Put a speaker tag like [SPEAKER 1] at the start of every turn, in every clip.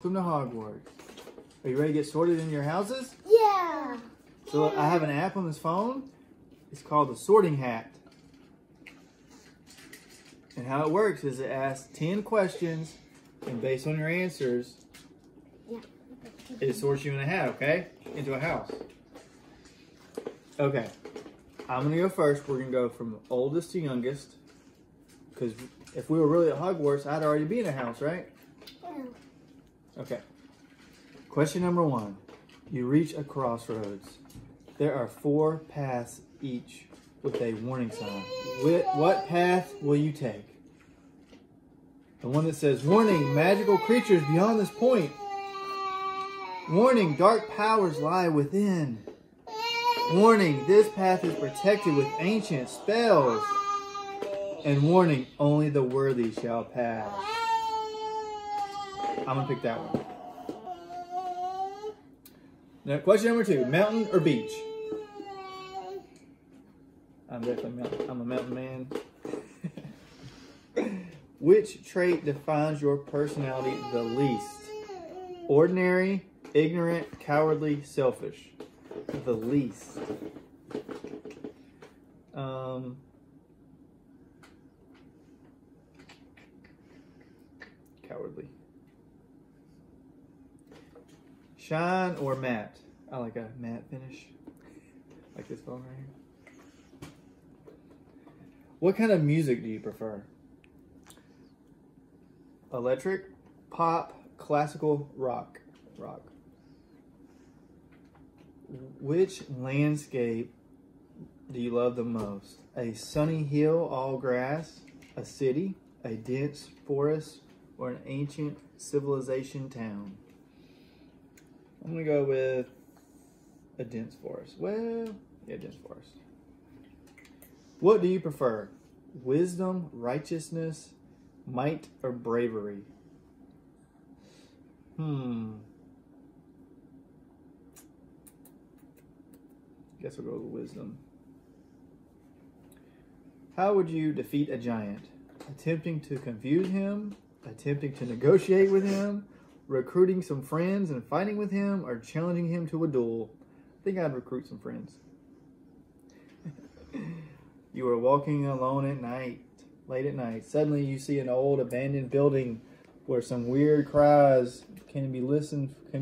[SPEAKER 1] Welcome to Hogwarts. Are you ready to get sorted in your houses?
[SPEAKER 2] Yeah.
[SPEAKER 1] So I have an app on this phone. It's called the Sorting Hat. And how it works is it asks 10 questions, and based on your answers, it sorts you in a hat, okay? Into a house. Okay. I'm going to go first. We're going to go from oldest to youngest. Because if we were really at Hogwarts, I'd already be in a house, right?
[SPEAKER 2] Yeah.
[SPEAKER 1] Okay. Question number 1. You reach a crossroads. There are 4 paths each with a warning sign. What path will you take? The one that says, warning, magical creatures beyond this point. Warning, dark powers lie within. Warning, this path is protected with ancient spells. And warning, only the worthy shall pass. I'm going to pick that one. Now, question number 2. Mountain or beach? I'm definitely mountain. I'm a mountain man. Which trait defines your personality the least? Ordinary, ignorant, cowardly, selfish. The least. Cowardly. Shine or matte? I like a matte finish. Like this phone right here. What kind of music do you prefer? Electric, pop, classical, rock. Which landscape do you love the most? A sunny hill, all grass, a city, a dense forest, or an ancient civilization town? I'm going to go with a dense forest. Well, yeah, dense forest. What do you prefer? Wisdom, righteousness, might, or bravery? Guess we'll go with wisdom. How would you defeat a giant? Attempting to confuse him, attempting to negotiate with him, recruiting some friends and fighting with him, or challenging him to a duel? I think I'd recruit some friends. You are walking alone at night, late at night. Suddenly you see an old abandoned building where some weird cries can be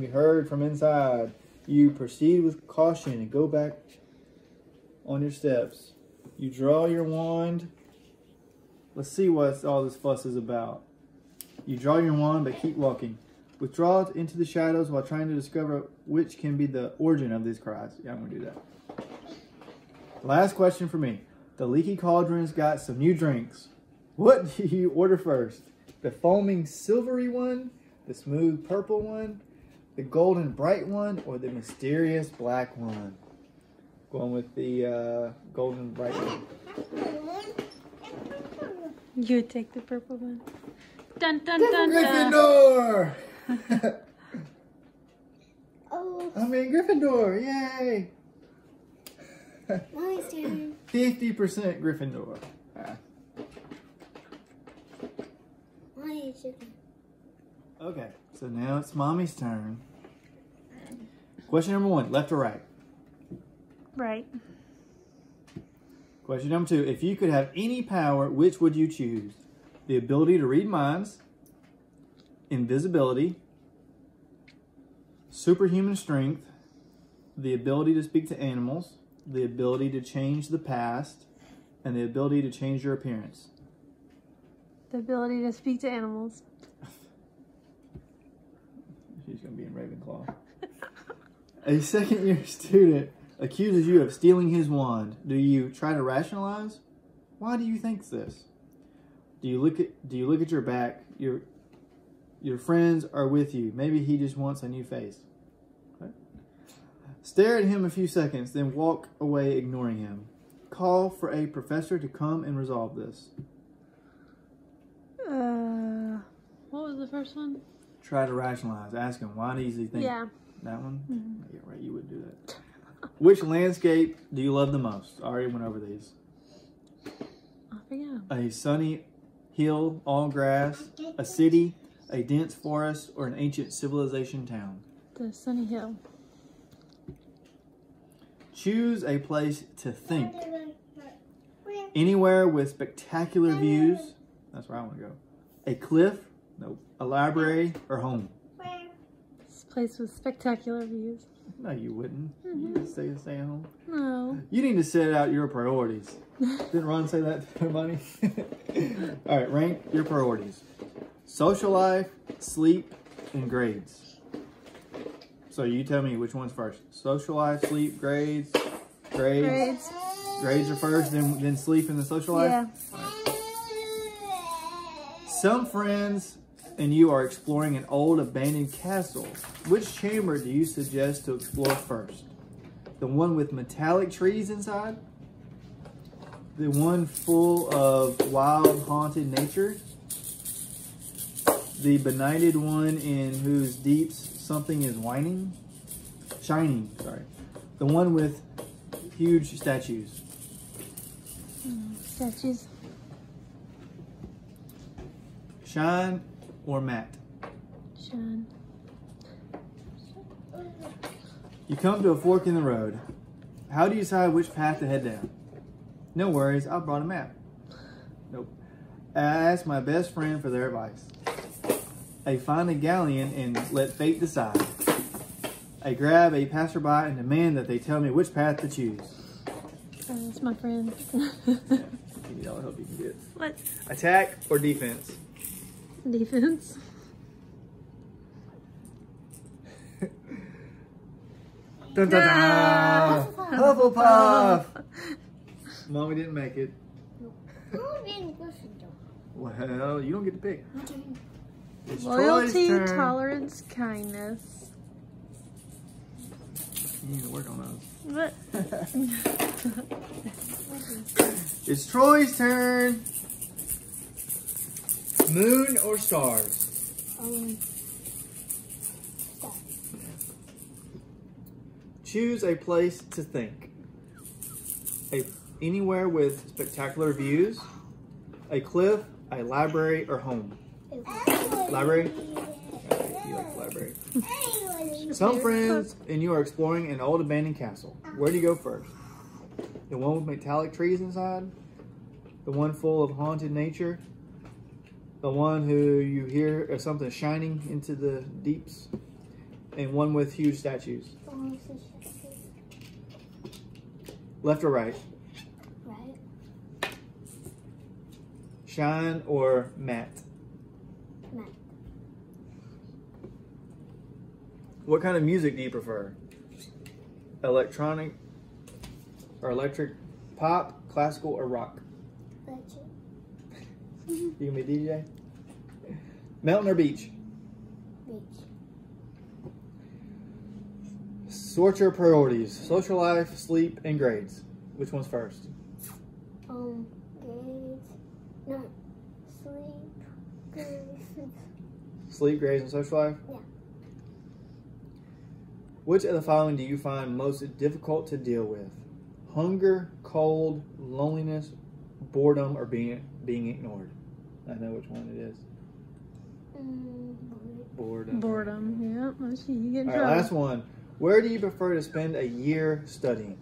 [SPEAKER 1] heard from inside. You proceed with caution and go back on your steps. You draw your wand. Let's see what all this fuss is about. You draw your wand but keep walking. Withdraw into the shadows while trying to discover which can be the origin of these cries. Yeah, I'm going to do that. Last question for me. The leaky cauldron's got some new drinks. What do you order first? The foaming silvery one? The smooth purple one? The golden bright one? Or the mysterious black one? Going with the golden bright one.
[SPEAKER 3] You take the purple one. Dun dun dun dun.
[SPEAKER 1] Gryffindor!
[SPEAKER 2] Oh.
[SPEAKER 1] I'm in Gryffindor! Yay!
[SPEAKER 2] My turn.
[SPEAKER 1] 50% Gryffindor.
[SPEAKER 2] My turn.
[SPEAKER 1] Okay, so now it's Mommy's turn. Question number 1, left or right?
[SPEAKER 3] Right.
[SPEAKER 1] Question number 2, if you could have any power, which would you choose? The ability to read minds, invisibility, superhuman strength, the ability to speak to animals, the ability to change the past, and the ability to change your appearance.
[SPEAKER 3] The ability to speak to animals.
[SPEAKER 1] She's going to be in Ravenclaw. A second-year student accuses you of stealing his wand. Do you try to rationalize? Why do you think this? Do you look at your back? Your friends are with you. Maybe he just wants a new face. Okay. Stare at him a few seconds, then walk away ignoring him. Call for a professor to come and resolve this.
[SPEAKER 3] What was the first one?
[SPEAKER 1] Try to rationalize. Ask him, why does he think that one?
[SPEAKER 3] Mm-hmm.
[SPEAKER 1] Yeah, right, you would do that. Which landscape do you love the most? I already went over these.
[SPEAKER 3] I forget.
[SPEAKER 1] A sunny hill, all grass, a city, a dense forest, or an ancient civilization town?
[SPEAKER 3] The Sunny Hill.
[SPEAKER 1] Choose a place to think. Anywhere with spectacular views. That's where I want to go. A cliff, nope. A library, or home?
[SPEAKER 3] This place with spectacular views.
[SPEAKER 1] No, you wouldn't. You would stay at home.
[SPEAKER 3] No.
[SPEAKER 1] You need to set out your priorities. Didn't Ron say that to Money? All right, rank your priorities. Social life, sleep, and grades. So you tell me which one's first. Social life, sleep, grades. Grades are first, then sleep and the social life?
[SPEAKER 3] Yeah.
[SPEAKER 1] Right. Some friends and you are exploring an old abandoned castle. Which chamber do you suggest to explore first? The one with metallic trees inside? The one full of wild, haunted nature? The benighted one in whose deeps something is shining, sorry. The one with huge statues.
[SPEAKER 3] Statues.
[SPEAKER 1] Shine or matte?
[SPEAKER 3] Shine.
[SPEAKER 1] You come to a fork in the road. How do you decide which path to head down? No worries, I brought a map. Nope. I asked my best friend for their advice. I find a galleon and let fate decide. I grab a passerby and demand that they tell me which path to choose.
[SPEAKER 3] That's my friend.
[SPEAKER 1] Yeah, I hope you can get.
[SPEAKER 3] What?
[SPEAKER 1] Attack or defense?
[SPEAKER 3] Defense.
[SPEAKER 1] Dun, dun, dun. Hufflepuff! Mommy didn't make it. Well, you don't get to pick. It's
[SPEAKER 3] Loyalty,
[SPEAKER 1] Troy's turn.
[SPEAKER 3] tolerance, kindness.
[SPEAKER 1] You need to work on those.
[SPEAKER 3] What?
[SPEAKER 1] It's Troy's turn. Moon or stars? Choose a place to think. Anywhere with spectacular views. A cliff, a library, or home? Library? Okay, you like library. Some friends and you are exploring an old abandoned castle. Where do you go first? The one with metallic trees inside? The one full of haunted nature? The one who you hear something shining into the deeps? And one with huge statues? Left or right?
[SPEAKER 2] Right.
[SPEAKER 1] Shine or matte?
[SPEAKER 2] Matte.
[SPEAKER 1] What kind of music do you prefer? Electronic or electric, pop, classical, or rock? You gonna be DJ? Mountain or beach?
[SPEAKER 2] Beach.
[SPEAKER 1] Sort your priorities. Social life, sleep, and grades. Which one's first?
[SPEAKER 2] Grades. No. Sleep. Grades.
[SPEAKER 1] Sleep, grades, and social life?
[SPEAKER 2] Yeah.
[SPEAKER 1] Which of the following do you find most difficult to deal with? Hunger, cold, loneliness, boredom, or being ignored? I know which one it is. Boredom.
[SPEAKER 3] Boredom. Yeah. You get in
[SPEAKER 1] All right,
[SPEAKER 3] trouble.
[SPEAKER 1] last one. Where do you prefer to spend a year studying?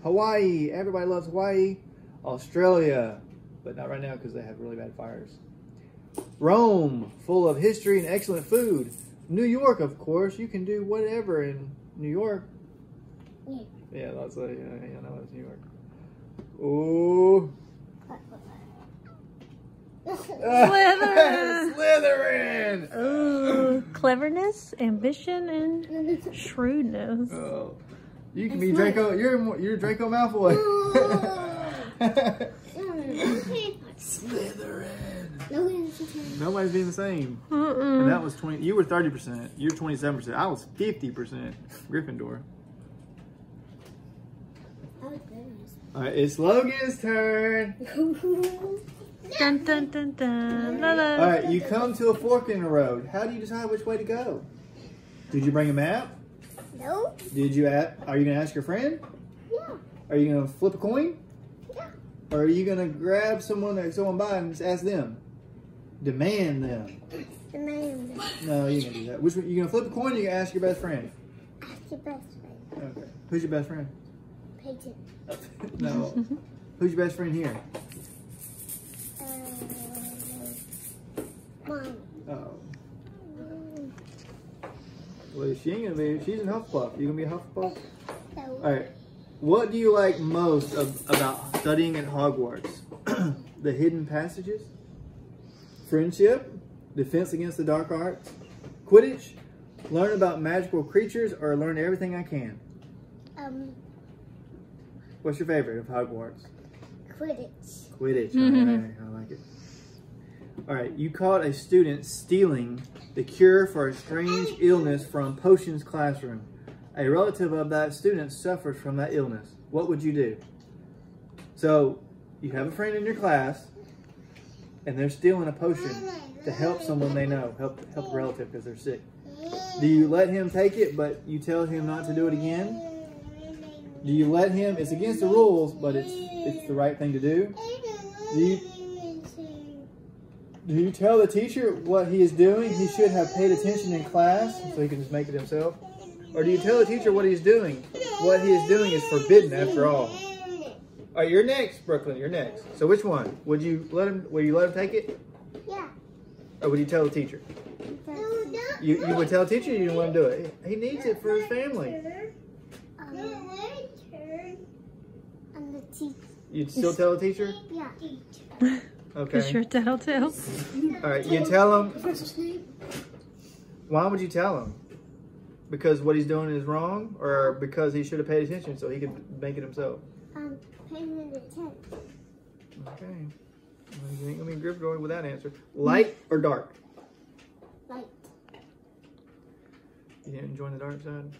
[SPEAKER 1] Hawaii. Everybody loves Hawaii. Australia. But not right now because they have really bad fires. Rome. Full of history and excellent food. New York, of course. You can do whatever in New York.
[SPEAKER 2] Yeah.
[SPEAKER 1] Yeah, that's yeah, I know it's New York. Ooh.
[SPEAKER 3] Slytherin.
[SPEAKER 1] Slytherin.
[SPEAKER 3] Ooh, cleverness, ambition, and shrewdness.
[SPEAKER 1] Oh, you can be Draco. You're Draco Malfoy. Slytherin. Nobody's being the same. And that was 20. You were 30%. You're 27%. I was 50% Gryffindor. All right, it's Logan's turn.
[SPEAKER 3] Dun dun dun dun. La, la.
[SPEAKER 1] All right, you come to a fork in the road. How do you decide which way to go? Did you bring a map?
[SPEAKER 2] No.
[SPEAKER 1] Did you? Are you gonna ask your friend?
[SPEAKER 2] Yeah.
[SPEAKER 1] Are you gonna flip a coin?
[SPEAKER 2] Yeah.
[SPEAKER 1] Or are you gonna grab someone that's going by and just ask them? Demand them.
[SPEAKER 2] Demand them.
[SPEAKER 1] No, you can do that. Which one? You gonna flip a coin or you gonna ask your best friend?
[SPEAKER 2] Ask your best friend.
[SPEAKER 1] Okay. Who's your best friend?
[SPEAKER 2] Pigeon.
[SPEAKER 1] No. Who's your best friend here?
[SPEAKER 2] Mom.
[SPEAKER 1] Oh. Well, she ain't gonna be. She's in Hufflepuff. You gonna be a Hufflepuff?
[SPEAKER 2] No.
[SPEAKER 1] All right. What do you like most about studying at Hogwarts? The hidden passages, friendship, defense against the dark arts, Quidditch, learn about magical creatures, or learn everything I can. What's your favorite of Hogwarts?
[SPEAKER 2] Quidditch.
[SPEAKER 1] Quidditch. Alright, I like it. All right, you caught a student stealing the cure for a strange illness from Potion's classroom. A relative of that student suffers from that illness. What would you do? So, you have a friend in your class, and they're stealing a potion to help someone they know, help a relative because they're sick. Do you let him take it, but you tell him not to do it again? Do you let him? It's against the rules, but it's the right thing to do. Do you tell the teacher what he is doing? He should have paid attention in class, so he can just make it himself. Or do you tell the teacher what he's doing? What he is doing is forbidden after all. All right, you're next, Brooklyn. You're next. So which one? Would you let him take it?
[SPEAKER 2] Yeah.
[SPEAKER 1] Or would you tell the teacher? You would tell the teacher, or you didn't let him do it? He needs it for his family.
[SPEAKER 2] I'm the teacher.
[SPEAKER 1] You'd still tell the teacher?
[SPEAKER 2] Yeah.
[SPEAKER 1] Okay.
[SPEAKER 3] Be sure to tell.
[SPEAKER 1] All right, you tell him. Why would you tell him? Because what he's doing is wrong, or because he should have paid attention so he could make it himself?
[SPEAKER 2] Paying attention.
[SPEAKER 1] Okay. Well, you ain't gonna be Gryffindor with that answer. Light or dark?
[SPEAKER 2] Light.
[SPEAKER 1] You didn't join the dark side?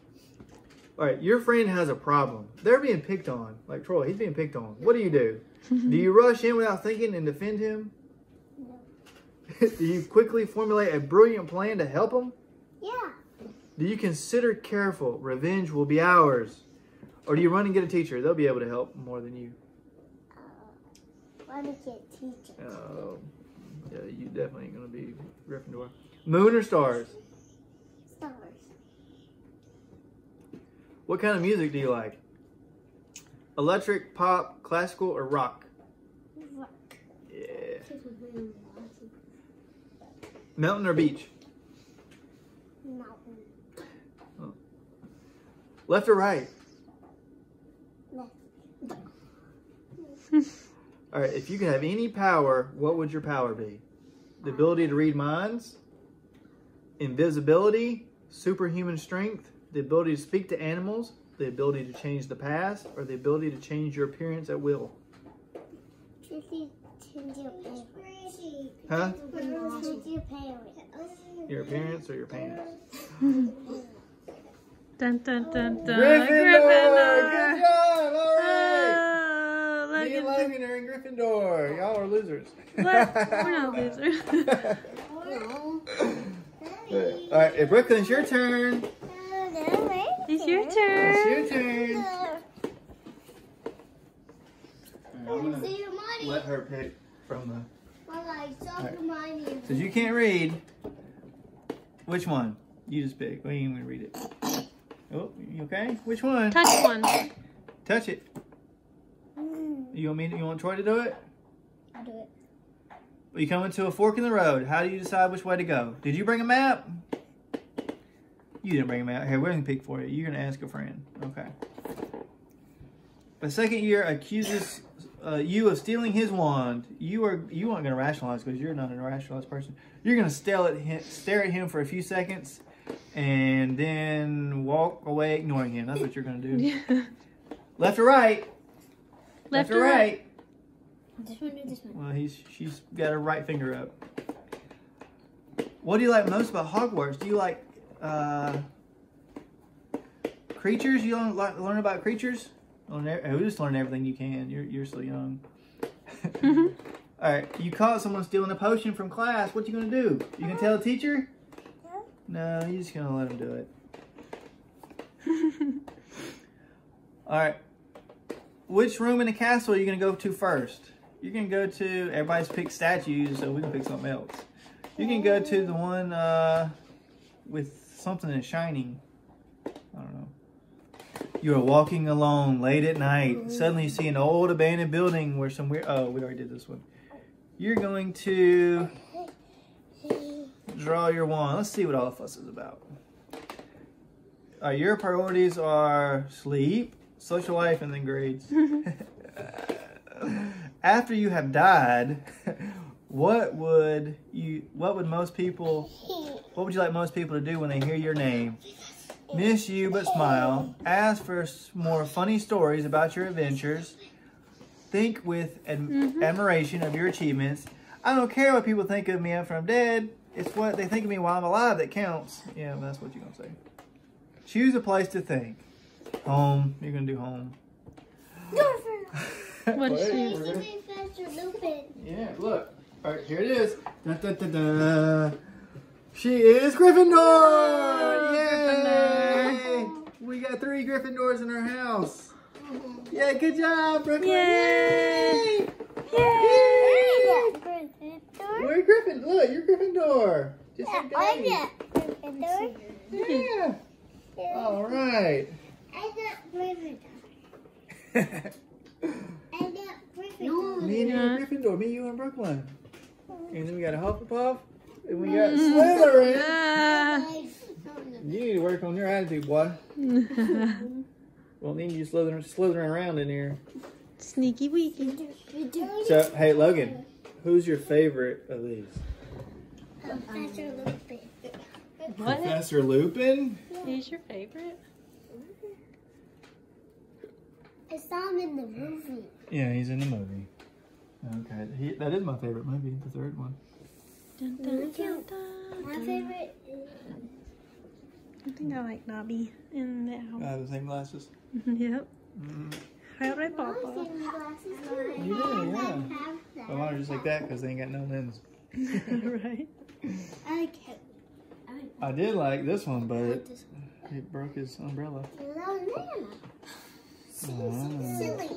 [SPEAKER 1] All right, your friend has a problem. They're being picked on. Like Troy, he's being picked on. What do? Do you rush in without thinking and defend him?
[SPEAKER 2] No.
[SPEAKER 1] Do you quickly formulate a brilliant plan to help him?
[SPEAKER 2] Yeah.
[SPEAKER 1] Do you consider careful? Revenge will be ours. Or do you run and get a teacher? They'll be able to help more than you.
[SPEAKER 2] Why do you get teacher?
[SPEAKER 1] Oh, yeah, you definitely ain't going to be Gryffindor. Moon or stars?
[SPEAKER 2] Stars.
[SPEAKER 1] What kind of music do you like? Electric, pop, classical, or rock?
[SPEAKER 2] Rock.
[SPEAKER 1] Yeah. Mountain or beach?
[SPEAKER 2] Mountain.
[SPEAKER 1] Oh. Left or right?
[SPEAKER 2] Left.
[SPEAKER 1] All right, if you could have any power, what would your power be? The ability to read minds, invisibility, superhuman strength, the ability to speak to animals, the ability to change the past, or the ability to change your appearance at will?
[SPEAKER 2] Change your parents.
[SPEAKER 1] Huh?
[SPEAKER 2] Change your parents.
[SPEAKER 1] Your appearance or your pants?
[SPEAKER 3] Dun dun dun dun.
[SPEAKER 1] Gryffindor! Good job! All right!
[SPEAKER 3] Oh,
[SPEAKER 1] Me and Logan are in Gryffindor. Y'all are losers.
[SPEAKER 3] What? We're not losers.
[SPEAKER 1] All right, Brooklyn, it's your turn.
[SPEAKER 3] It's your turn.
[SPEAKER 1] It's your turn. I'm gonna let her pick from the. Since you can't read, which one? You just pick. We ain't even gonna read it. Oh, you okay? Which one?
[SPEAKER 3] Touch one.
[SPEAKER 1] Touch it. You want Troy to do it?
[SPEAKER 2] I'll do it.
[SPEAKER 1] You come into a fork in the road. How do you decide which way to go? Did you bring a map? You didn't bring a map. Here, we're gonna pick for you. You're gonna ask a friend. Okay. The second year accuses you of stealing his wand. You aren't gonna rationalize because you're not a rationalized person. You're gonna stare at him for a few seconds, and then walk away ignoring him. That's what you're gonna do.
[SPEAKER 3] Yeah.
[SPEAKER 1] Left or right?
[SPEAKER 3] Left or right?
[SPEAKER 2] This one or this one?
[SPEAKER 1] Well, she's got her right finger up. What do you like most about Hogwarts? Do you like creatures? You learn about creatures? We just learn everything you can. You're so young. All right, you caught someone stealing a potion from class. What you gonna do? You gonna tell the teacher? No, you're just gonna let him do it. All right. Which room in the castle are you gonna go to first? You're gonna go to. Everybody's picked statues, so we can pick something else. You can go to the one with something that's shining. I don't know. You are walking alone late at night. Suddenly you see an old abandoned building where some weird... Oh, we already did this one. You're going to draw your wand. Let's see what all the fuss is about. Your priorities are sleep, social life, and then grades. After you have died, what would you like most people to do when they hear your name? Miss you but smile. Ask for more funny stories about your adventures. Think with admiration of your achievements. I don't care what people think of me after I'm dead. It's what they think of me while I'm alive that counts. Yeah, that's what you're going to say. Choose a place to think. Home. You're going to do home.
[SPEAKER 3] What's she?
[SPEAKER 1] Yeah, look. All right, here it is. Da, da, da, da. She is Gryffindor! Yay! We got 3 Gryffindors in our house. Yeah, good job, Brooklyn.
[SPEAKER 3] Yay!
[SPEAKER 1] Yay! We're Gryffindor. Look, you're Gryffindor. Just like Daddy. Yeah. All right. Me and you are Gryffindor. Me, you, and Brooklyn. And then we got a Hufflepuff. And we got Slytherin. You need to work on your attitude, boy. Well, then you slithering around in here.
[SPEAKER 3] Sneaky weaky.
[SPEAKER 1] So, hey, Logan, who's your favorite of these?
[SPEAKER 2] Professor Lupin.
[SPEAKER 3] What?
[SPEAKER 1] Professor Lupin?
[SPEAKER 3] He's your favorite?
[SPEAKER 2] I saw him in the movie.
[SPEAKER 1] Yeah, he's in the movie. Okay, that is my favorite movie, the 3rd one.
[SPEAKER 3] Dun, dun, dun, dun,
[SPEAKER 2] My
[SPEAKER 3] dun.
[SPEAKER 2] favorite
[SPEAKER 3] I think I like Nobby in the owl.
[SPEAKER 1] The same glasses.
[SPEAKER 3] Yep.
[SPEAKER 1] Mm.
[SPEAKER 3] Right, right, Papa.
[SPEAKER 1] You do, yeah. But mine are just like that because they ain't got no lens.
[SPEAKER 3] Right.
[SPEAKER 1] I did like this one, but it broke his umbrella.
[SPEAKER 2] Silly.